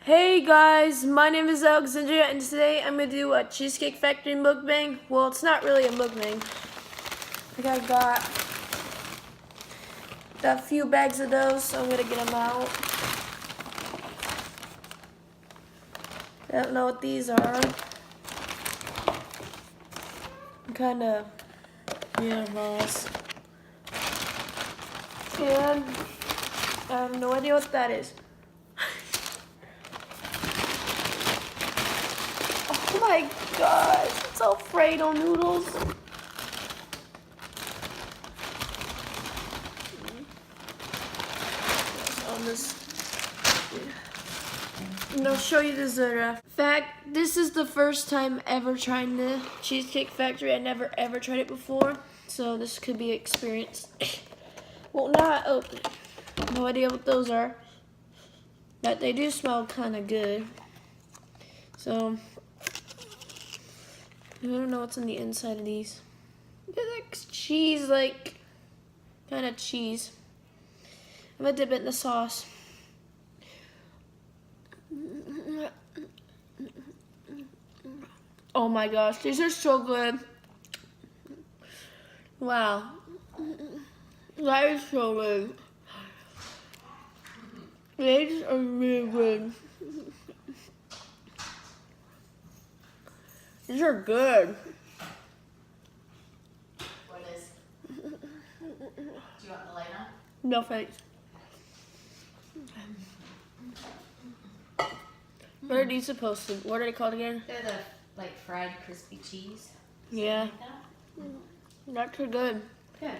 Hey guys, my name is Alexandria and today I'm going to do a Cheesecake Factory mukbang. Well, it's not really a mukbang. I got a few bags of those, so I'm going to get them out. I don't know what these are. Kind of, balls. And I have no idea what that is. Oh my gosh, it's Alfredo noodles. And I'll show you the dessert. In fact, this is the first time ever trying the Cheesecake Factory. I never ever tried it before, so this could be an experience. Well, not open. No idea what those are, but they do smell kind of good. So I don't know what's on the inside of these. They're like cheese, like kind of cheese. I'm gonna dip it in the sauce. Oh my gosh, these are so good. Wow. That is so good. These are really good. These are good. What is? Do you want the light on? No thanks. What are these supposed to? What are they called again? They're the like fried crispy cheese. Yeah. Like Not too good. Good.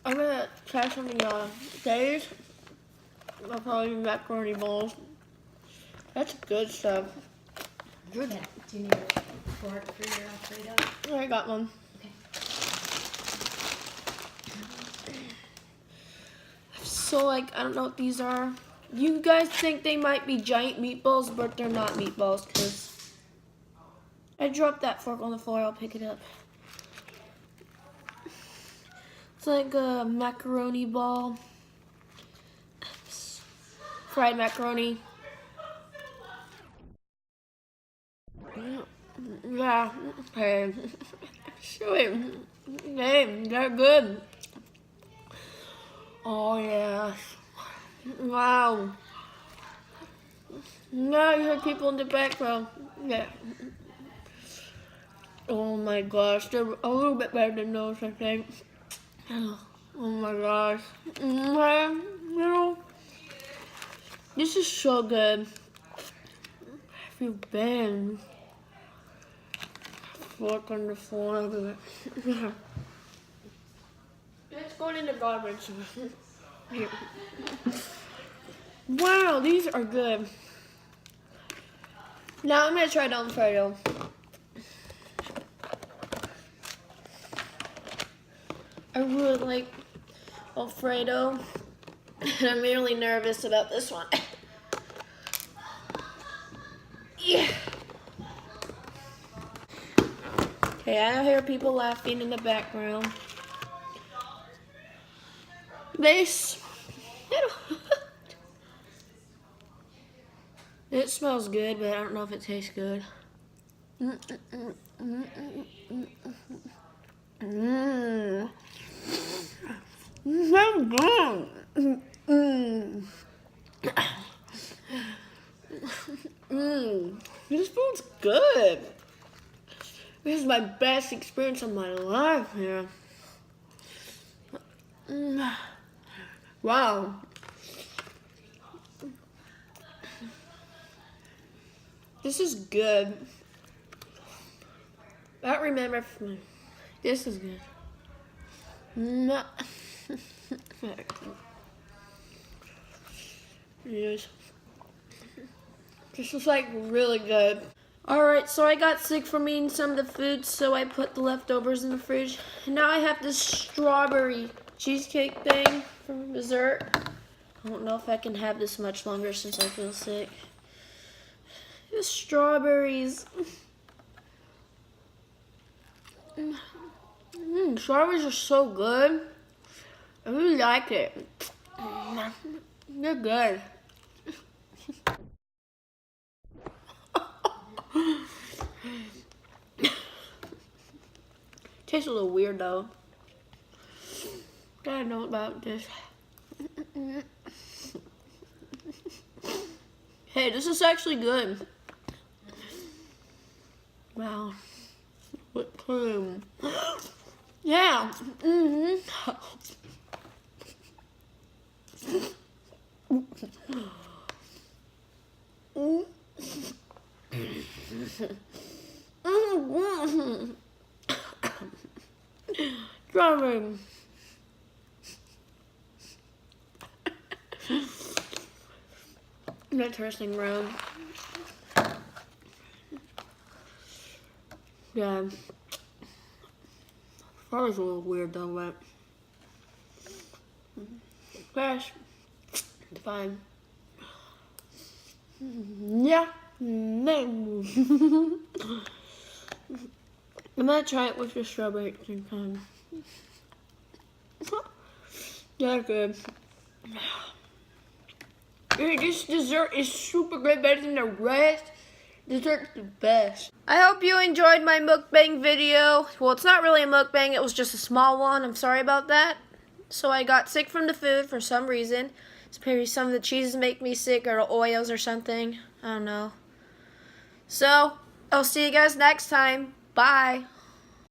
I'm gonna try something these are probably macaroni balls. That's good stuff. Good. Yeah. Do you need a fork for your Alfredo? I got one. Okay. So I don't know what these are. You guys think they might be giant meatballs, but they're not meatballs because I dropped that fork on the floor. I'll pick it up. It's like a macaroni ball. Fried macaroni. Yeah. Hey. Sweet. Hey, they're good. Oh yeah. Wow. Now you hear people in the background. Yeah. Oh my gosh, they're a little bit better than those, I think. Oh my gosh. You know, this is so good. Have you been? Fork on the floor of it. It's going in the garbage. Here. Wow, these are good. Now I'm gonna try the Alfredo. I really like Alfredo, and I'm really nervous about this one. Yeah. Okay, I hear people laughing in the background. It smells good, but I don't know if it tastes good. So good. This food's good. This is my best experience of my life here. Wow. This is good. I don't remember. This is good. Yes. This is like really good. Alright, so I got sick from eating some of the food, so I put the leftovers in the fridge. And now I have this strawberry cheesecake thing for dessert. I don't know if I can have this much longer since I feel sick. The strawberries. Strawberries are so good. I really like it. They're good. Tastes a little weird though. I don't know about this. Hey, this is actually good. Wow. Whipped cream. Yeah. Strawberry. Interesting room. Yeah. Fries a little weird though, but fresh. It's fine. Yeah. No. I'm gonna try it with the strawberry at the same time. Yeah, good. This dessert is super good, better than the rest. Dessert's the best. I hope you enjoyed my mukbang video. Well, it's not really a mukbang, it was just a small one. I'm sorry about that. So I got sick from the food for some reason. It's maybe some of the cheeses make me sick or oils or something. I don't know. So, I'll see you guys next time. Bye.